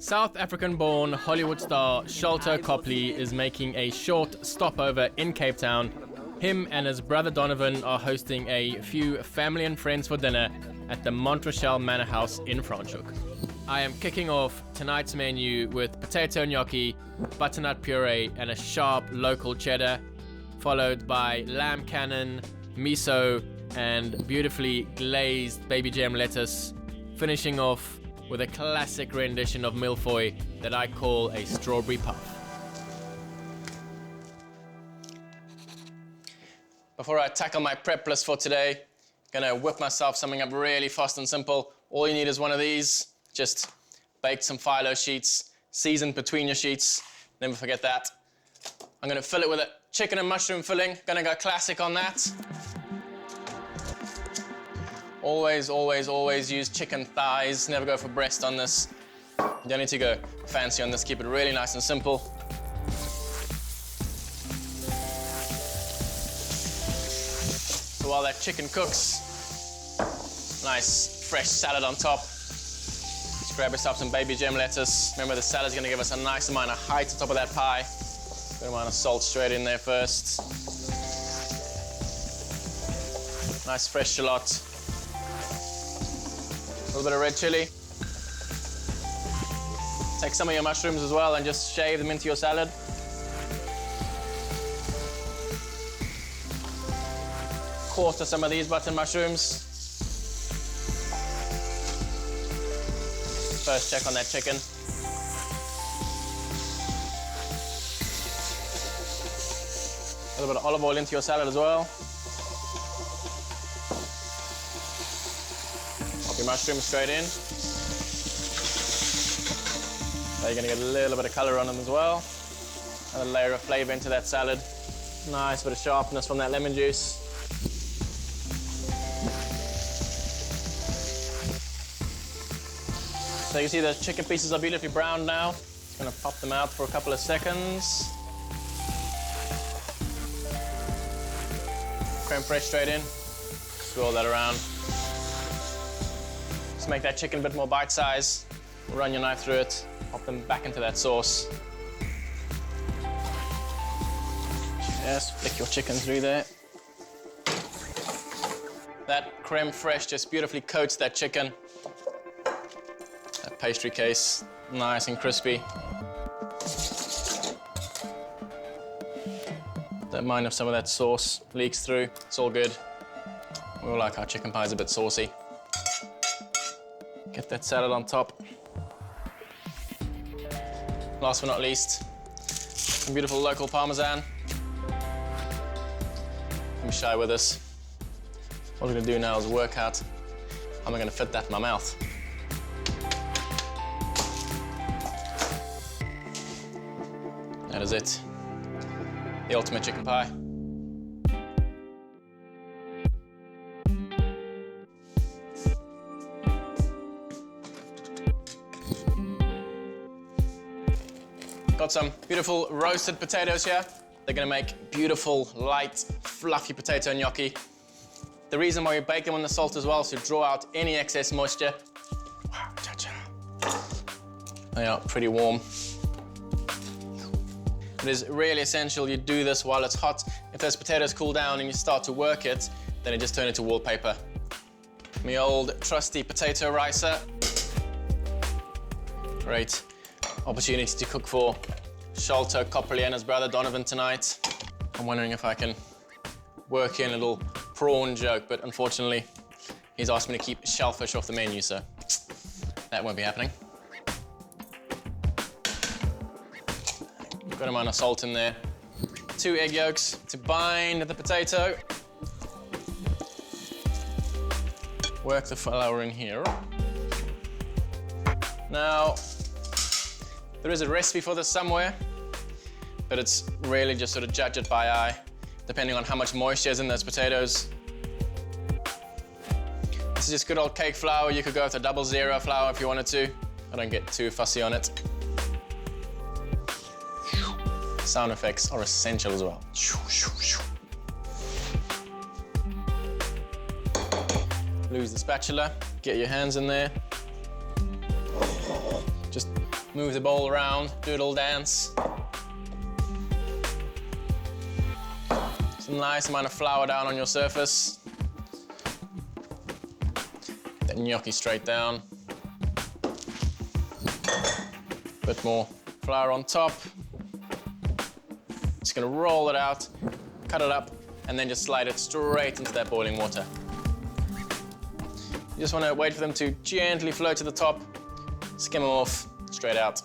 South African-born Hollywood star Sholto Copley is making a short stopover in Cape Town. Him and his brother Donovan are hosting a few family and friends for dinner at the Mont Rochelle Manor House in Franschhoek. I am kicking off tonight's menu with potato gnocchi, butternut puree and a sharp local cheddar, followed by lamb cannon, miso and beautifully glazed baby gem lettuce, finishing off with a classic rendition of millefeuille that I call a strawberry puff. Before I tackle my prep list for today, I'm gonna whip myself something up really fast and simple. All you need is one of these. Just bake some phyllo sheets, seasoned between your sheets. Never forget that. I'm gonna fill it with a chicken and mushroom filling. Gonna go classic on that. Always, always, always use chicken thighs. Never go for breast on this. You don't need to go fancy on this. Keep it really nice and simple. So while that chicken cooks, nice fresh salad on top. Just grab yourself some baby gem lettuce. Remember, the salad's gonna give us a nice amount of height on top of that pie. Good amount of salt straight in there first. Nice fresh shallot. A little bit of red chili. Take some of your mushrooms as well and just shave them into your salad. Quarter some of these button mushrooms. First check on that chicken. A little bit of olive oil into your salad as well. Pop your mushrooms straight in. So you're gonna get a little bit of color on them as well. Another layer of flavor into that salad. Nice bit of sharpness from that lemon juice. So you see the chicken pieces are beautifully browned now. Just gonna pop them out for a couple of seconds. Creme fraiche straight in. Swirl that around. Just make that chicken a bit more bite size. Run your knife through it. Pop them back into that sauce. Just flick your chicken through there. That creme fraiche just beautifully coats that chicken. That pastry case, nice and crispy. Don't mind if some of that sauce leaks through, it's all good. We all like our chicken pies a bit saucy. Get that salad on top. Last but not least, some beautiful local Parmesan. Don't be shy with this. What we're gonna do now is work out how I'm gonna fit that in my mouth. That is it. The ultimate chicken pie. Got some beautiful roasted potatoes here. They're gonna make beautiful, light, fluffy potato gnocchi. The reason why we bake them on the salt as well is to draw out any excess moisture. Wow, cha-cha. They are pretty warm. It is really essential you do this while it's hot. If those potatoes cool down and you start to work it, then it just turns into wallpaper. My old trusty potato ricer. Great opportunity to cook for Sholto Copley and his brother Donovan tonight. I'm wondering if I can work in a little prawn joke, but unfortunately, he's asked me to keep shellfish off the menu, so that won't be happening. Good amount of salt in there. 2 egg yolks to bind the potato. Work the flour in here. Now, there is a recipe for this somewhere, but it's really just sort of judge it by eye, depending on how much moisture is in those potatoes. This is just good old cake flour. You could go with a 00 flour if you wanted to. I don't get too fussy on it. Sound effects are essential as well. Lose the spatula, get your hands in there. Just Move the bowl around, do a little dance. Some nice amount of flour down on your surface. That gnocchi straight down. Bit more flour on top. Just gonna roll it out, cut it up, and then just slide it straight into that boiling water. You just wanna wait for them to gently float to the top, skim them off, straight out.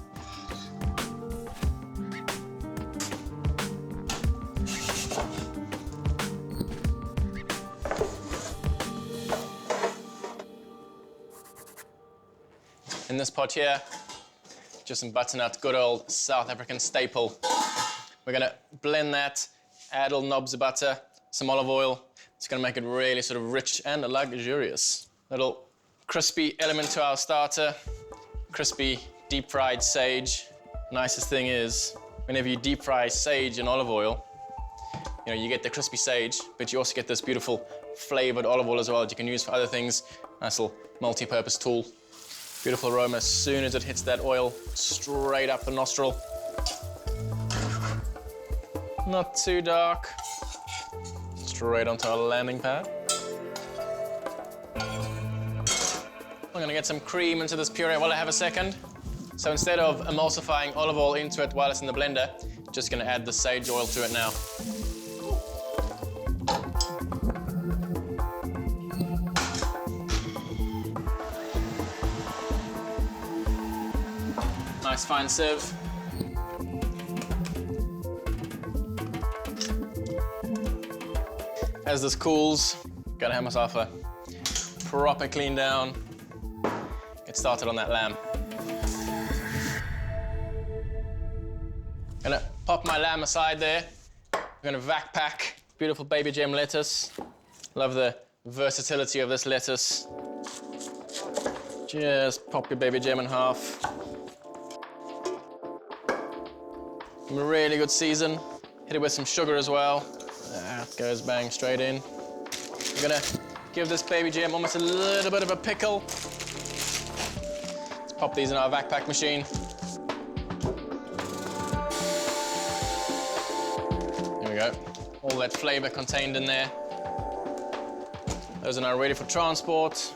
In this pot here, just some butternut, good old South African staple. We're gonna blend that, add little knobs of butter, some olive oil. It's gonna make it really sort of rich and luxurious. Little crispy element to our starter, crispy deep fried sage. Nicest thing is, whenever you deep fry sage in olive oil, you know, you get the crispy sage, but you also get this beautiful flavored olive oil as well that you can use for other things. Nice little multi-purpose tool. Beautiful aroma as soon as it hits that oil, straight up the nostril. Not too dark. Straight onto our landing pad. I'm gonna get some cream into this puree while I have a second. So instead of emulsifying olive oil into it while it's in the blender, just gonna add the sage oil to it now. Nice fine sieve. As this cools, gotta have myself a proper clean down. Get started on that lamb. Gonna pop my lamb aside there. I'm gonna vac pack beautiful baby gem lettuce. Love the versatility of this lettuce. Just pop your baby gem in half. Some really good season. Hit it with some sugar as well. That goes bang straight in. I'm gonna give this baby gem almost a little bit of a pickle. Let's pop these in our vac pack machine. There we go. All that flavor contained in there. Those are now ready for transport.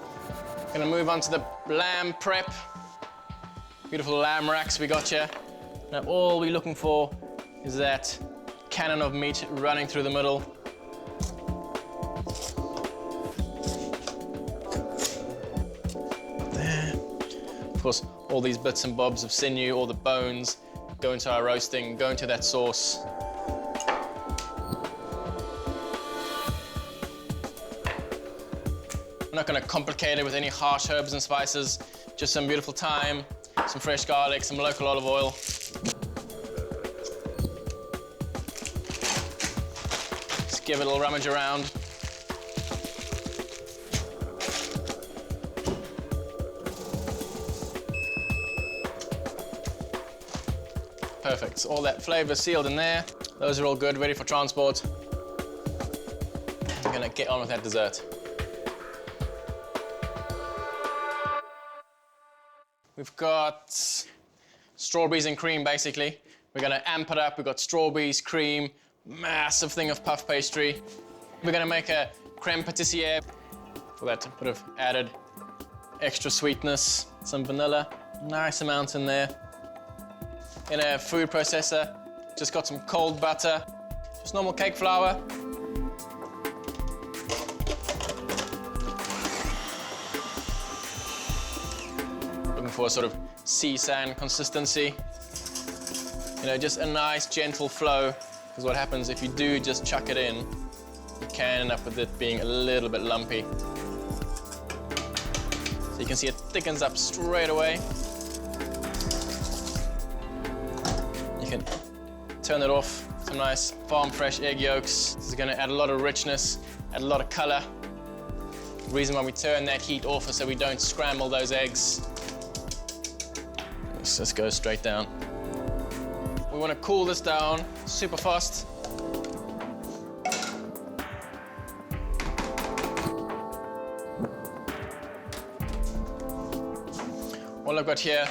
Gonna move on to the lamb prep. Beautiful lamb racks we got here. Now all we're looking for is that cannon of meat running through the middle. There. Of course, all these bits and bobs of sinew, all the bones, go into our roasting, go into that sauce. I'm not gonna complicate it with any harsh herbs and spices, just some beautiful thyme, some fresh garlic, some local olive oil. Just give it a little rummage around. Perfect, so all that flavor sealed in there. Those are all good, ready for transport. I'm gonna get on with that dessert. We've got strawberries and cream, basically. We're gonna amp it up. We've got strawberries, cream, massive thing of puff pastry. We're gonna make a creme pâtissière for that bit of added extra sweetness. Some vanilla, nice amount in there. In a food processor, just got some cold butter, just normal cake flour. For a sort of sea sand consistency. You know, just a nice gentle flow, because what happens if you do just chuck it in, you can end up with it being a little bit lumpy. So you can see it thickens up straight away. You can turn it off. Some nice farm fresh egg yolks. This is going to add a lot of richness, add a lot of color. The reason why we turn that heat off is so we don't scramble those eggs. Let's just go straight down. We want to cool this down super fast. All I've got here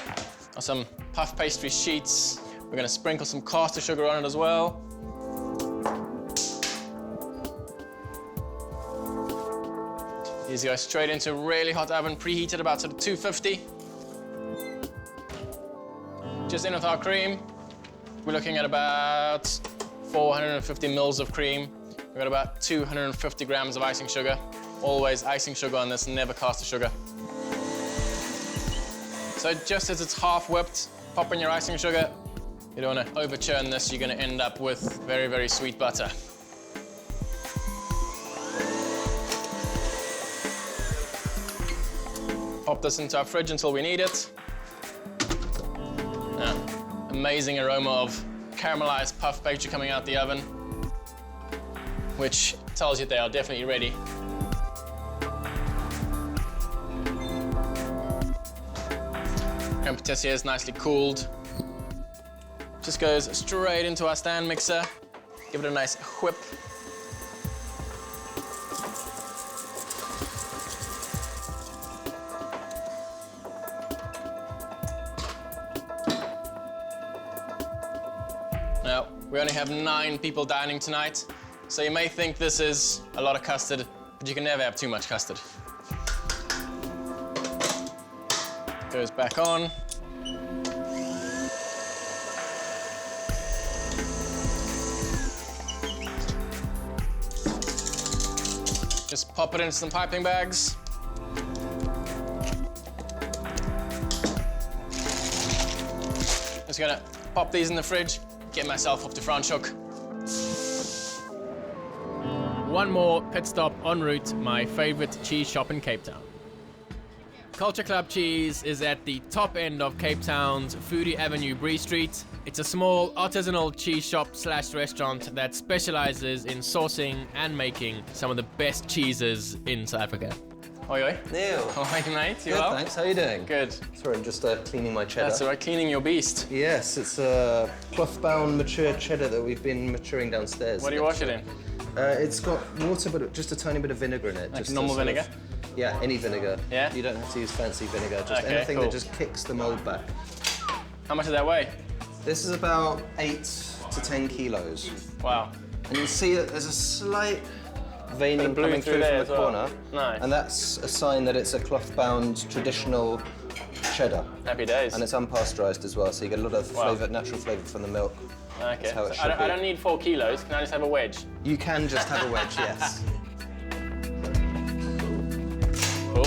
are some puff pastry sheets. We're gonna sprinkle some caster sugar on it as well. These go straight into a really hot oven, preheated about sort of 250. Just in with our cream. We're looking at about 450 mils of cream. We've got about 250 grams of icing sugar. Always icing sugar on this, never caster sugar. So just as it's half whipped, pop in your icing sugar. You don't want to over churn this, you're going to end up with very, very sweet butter. Pop this into our fridge until we need it. Now, amazing aroma of caramelized puff pastry coming out the oven, which tells you they are definitely ready. Creme patissier is nicely cooled. Just goes straight into our stand mixer. Give it a nice whip. Now, we only have 9 people dining tonight, so you may think this is a lot of custard, but you can never have too much custard. Goes back on. Just pop it into some piping bags. Just gonna pop these in the fridge, get myself up to Franschhoek. One more pit stop en route, my favorite cheese shop in Cape Town. Culture Club Cheese is at the top end of Cape Town's Foodie Avenue, Bree Street. It's a small artisanal cheese shop / restaurant that specializes in sourcing and making some of the best cheeses in South Africa. Oi, oi. Neil. How are you, mate? You Good, well? thanks. How are you doing? Good. Sorry, I'm just cleaning my cheddar. That's all right, cleaning your beast. Yes, it's a cloth-bound mature cheddar that we've been maturing downstairs. What do you wash it in? It's got water, but just a tiny bit of vinegar in it. Like just normal to sort vinegar? Yeah, any vinegar. Yeah? You don't have to use fancy vinegar, just Okay, anything cool. that just kicks the mold back. How much does that weigh? This is about 8 to 10 kilos. Wow. And you'll see that there's a slight veining blue coming through through there from the as well. corner. Nice. And that's a sign that it's a cloth-bound traditional cheddar. Happy days. And it's unpasteurized as well, so you get a lot of Wow. flavour, natural flavour from the milk. Okay. That's how it So should I be. don't need 4 kilos. Can I just have a wedge? You can just have a wedge, yes. Boom.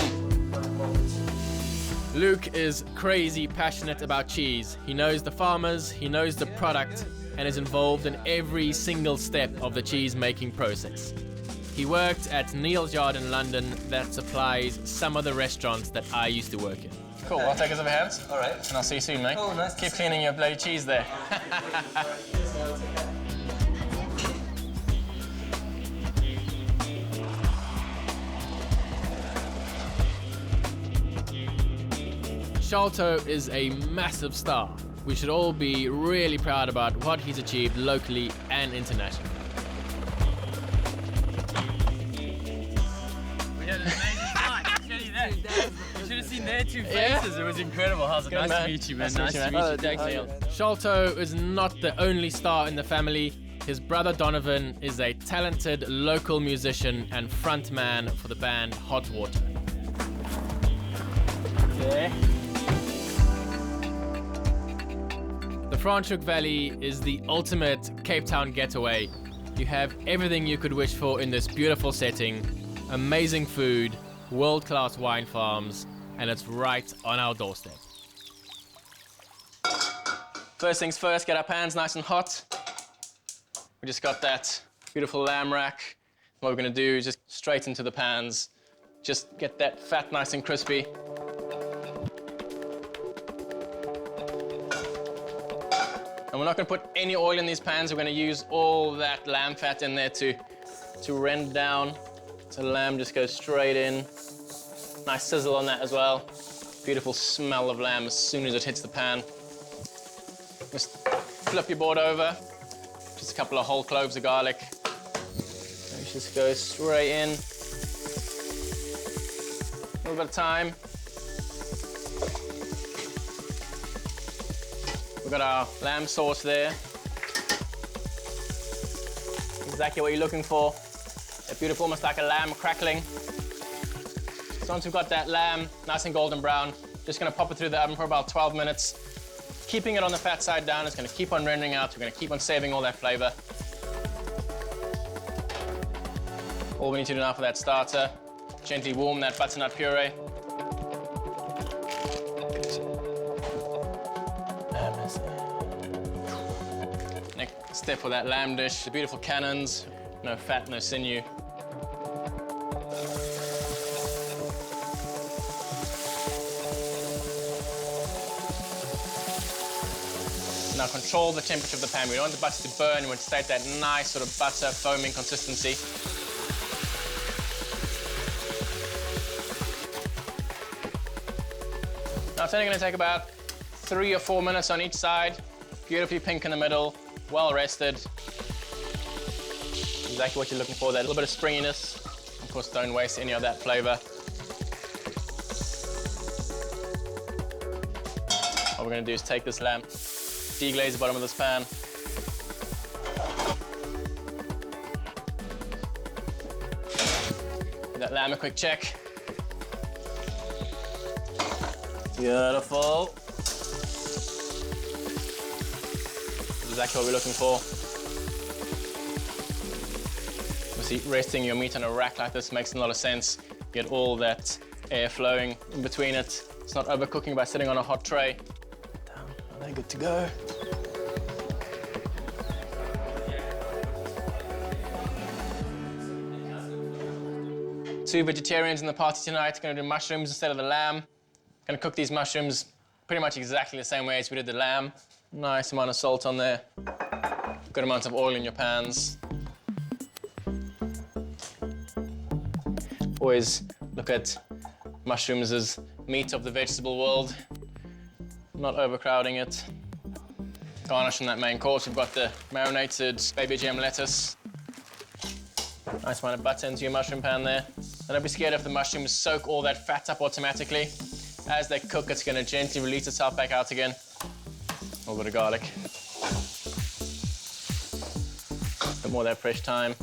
Luke is crazy passionate about cheese. He knows the farmers, he knows the product, and is involved in every single step of the cheese making process. He worked at Neill's Yard in London that supplies some of the restaurants that I used to work in. Cool. I'll take us over hands. All right. And I'll see you soon, mate. Oh, nice to Keep see cleaning your bloody cheese there. Sholto is a massive star. We should all be really proud about what he's achieved locally and internationally. We had an amazing night. I'll tell you that. You should have seen their two Yeah? faces. It was incredible. How's it? Good, Nice man. to meet you, man. Nice to meet you, man. Thanks, Neil. Sholto is not the only star in the family. His brother Donovan is a talented local musician and frontman for the band Hot Water. Yeah. The Franschhoek Valley is the ultimate Cape Town getaway. You have everything you could wish for in this beautiful setting. Amazing food, world-class wine farms, and it's right on our doorstep. First things first, get our pans nice and hot. We just got that beautiful lamb rack. What we're gonna do is just straight into the pans. Just get that fat nice and crispy. And we're not gonna put any oil in these pans. We're gonna use all that lamb fat in there to rend down. So the lamb just goes straight in. Nice sizzle on that as well. Beautiful smell of lamb as soon as it hits the pan. Just flip your board over. Just a couple of whole cloves of garlic. And just go straight in. A little bit of thyme. got our lamb sauce there. Exactly what you're looking for. That beautiful, almost like a lamb crackling. So once we've got that lamb nice and golden brown, just gonna pop it through the oven for about 12 minutes. Keeping it on the fat side down, it's gonna keep on rendering out. We're gonna keep on saving all that flavor. All we need to do now for that starter, gently warm that butternut puree. Next step for that lamb dish, the beautiful cannons, no fat, no sinew. Now control the temperature of the pan. We don't want the butter to burn. We want to stay at that nice sort of butter foaming consistency. Now it's only going to take about 3 or 4 minutes on each side. Beautifully pink in the middle, well rested. Exactly what you're looking for, that little bit of springiness. Of course, don't waste any of that flavor. What we're going to do is take this lamb, deglaze the bottom of this pan. Give that lamb a quick check. Beautiful. Exactly what we're looking for. Obviously, resting your meat on a rack like this makes a lot of sense. Get all that air flowing in between it. It's not overcooking by sitting on a hot tray. Down. Are they good to go? Two vegetarians in the party tonight. Gonna do mushrooms instead of the lamb. Gonna cook these mushrooms pretty much exactly the same way as we did the lamb. Nice amount of salt on there. Good amount of oil in your pans. Always look at mushrooms as meat of the vegetable world, not overcrowding it. Garnish on that main course. We've got the marinated baby gem lettuce. Nice amount of butter into your mushroom pan there. And don't be scared if the mushrooms soak all that fat up automatically. As they cook, it's going to gently release itself back out again. A little bit of garlic. A bit more of that fresh thyme.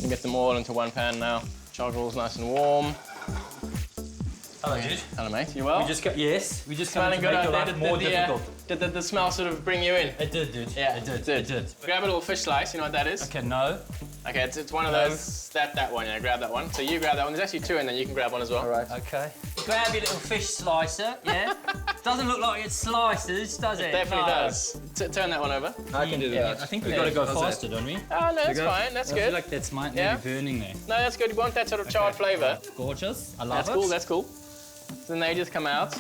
And get them all into one pan now. Charcoal's nice and warm. Hello, dude. Hello, mate. You well? We just got, yes, we just Smelling come to good make your out life there. more difficult. Did the smell sort of bring you in? It did, dude. Yeah, it did. it did. It did. Grab a little fish slice. You know what that is? Okay, no. Okay, it's one of those. That one. Yeah, grab that one. So you grab that one. There's actually two, and then you can grab one as well. All right. Okay. Grab your little fish slicer, yeah? Doesn't look like it slices, does it? Definitely No. does. Turn that one over. I can do that. I think we've got to go faster, don't we? Oh no, that's fine. That's I feel good. like that's might Yeah? be burning there. No, that's good. You want that sort of charred flavour. Gorgeous. I love That's it. cool. That's cool. Then they just come out.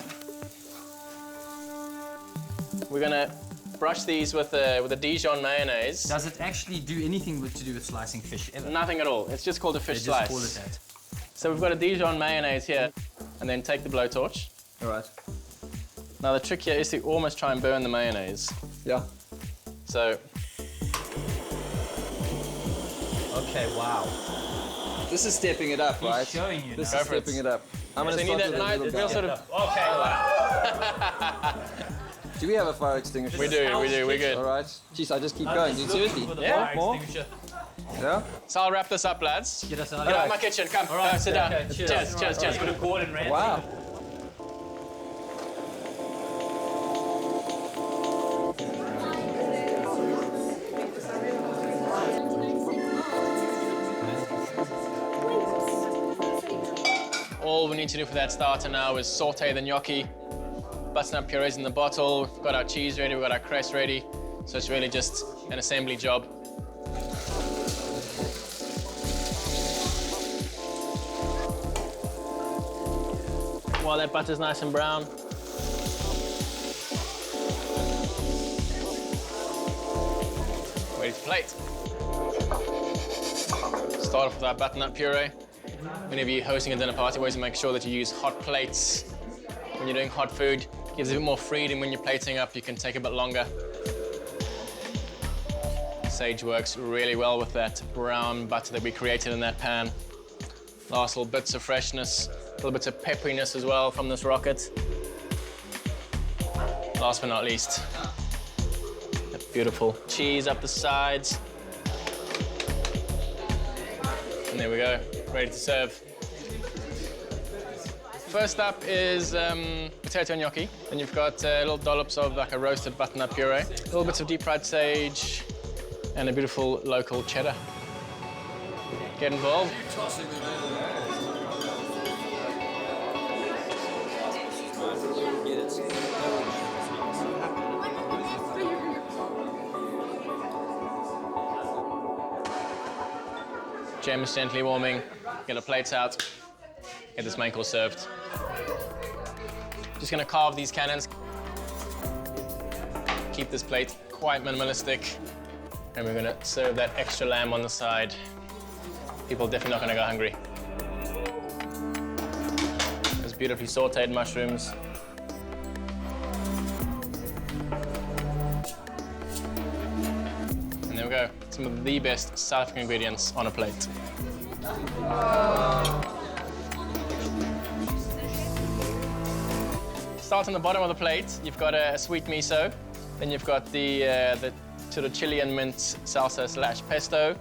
We're gonna brush these with a Dijon mayonnaise. Does it actually do anything to do with slicing fish ever? Nothing at all. It's just called a They fish just slice. call it that. So we've got a Dijon mayonnaise here, and then take the blowtorch. All right. Now the trick here is to almost try and burn the mayonnaise. Yeah. So Okay, wow. This is stepping it up, right? He's showing you This now. is for it. stepping it up. I'm So gonna you need start that with a nice, little real down. sort of. Okay, wow. Do we have a fire extinguisher? We do. We're good. All right. Jeez, I just keep going. Dude, seriously. Yeah. More? Yeah. So I'll wrap this up, lads. Get us out Get of out of my kitchen. Come. Sit down. okay, cheers. Cheers. Good Gordon Ramsay. Wow. All we need to do for that starter now is saute the gnocchi. Butternut puree's in the bottle. We've got our cheese ready. We've got our cress ready. So it's really just an assembly job. While that butter's nice and brown. Ready to plate. Start off with our butternut puree. Whenever you're hosting a dinner party, always make sure that you use hot plates. When you're doing hot food, it gives a bit more freedom when you're plating up. You can take a bit longer. Sage works really well with that brown butter that we created in that pan. Last little bits of freshness, little bits of pepperiness as well from this rocket. Last but not least, that beautiful cheese up the sides. And there we go, ready to serve. First up is potato gnocchi. Then you've got little dollops of like a roasted butternut puree, little bits of deep fried sage, and a beautiful local cheddar. Get involved. Gem is gently warming. Get the plates out. Get this main course served. Just gonna carve these cannons. Keep this plate quite minimalistic. And we're gonna serve that extra lamb on the side. People are definitely not gonna go hungry. Those beautifully sauteed mushrooms. And there we go. Some of the best South African ingredients on a plate. Start on the bottom of the plate. You've got a sweet miso. Then you've got the sort of chili and mint salsa / pesto,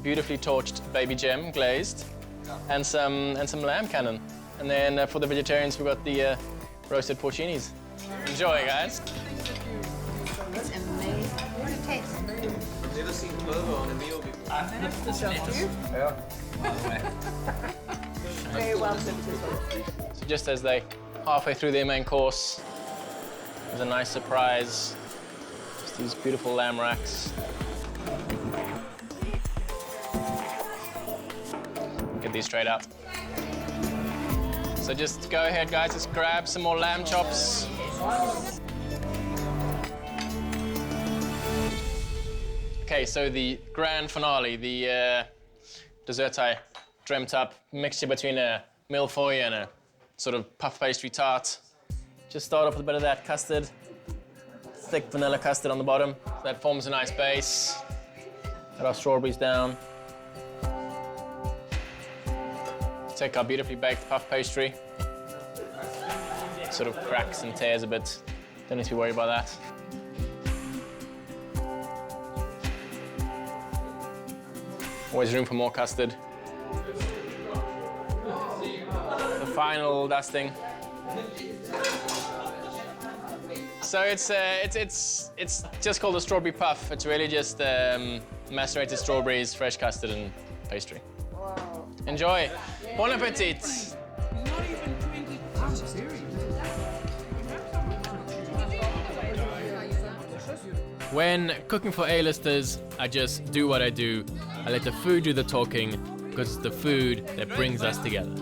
beautifully torched baby gem glazed, and some lamb cannon. And then for the vegetarians, we've got the roasted porcinis. Enjoy, guys. It's amazing. What does it taste? I've never seen clover on a meal before. I've never seen it. Yeah. By the way. Very well cooked as well. So just as they halfway through their main course, there's a nice surprise. Just these beautiful lamb racks. Get these straight out. So just go ahead, guys, just grab some more lamb chops. Okay, so the grand finale, the dessert I dreamt up, mixture between a millefeuille and a sort of puff pastry tart. Just start off with a bit of that custard, thick vanilla custard on the bottom. That forms a nice base. Add our strawberries down. Take our beautifully baked puff pastry. It sort of cracks and tears a bit. Don't need to worry about that. Always room for more custard. The final dusting. So it's just called a strawberry puff. It's really just macerated strawberries, fresh custard, and pastry. Wow. Enjoy. Bon appetit. When cooking for A-listers, I just do what I do. I let the food do the talking, because it's the food that brings us together.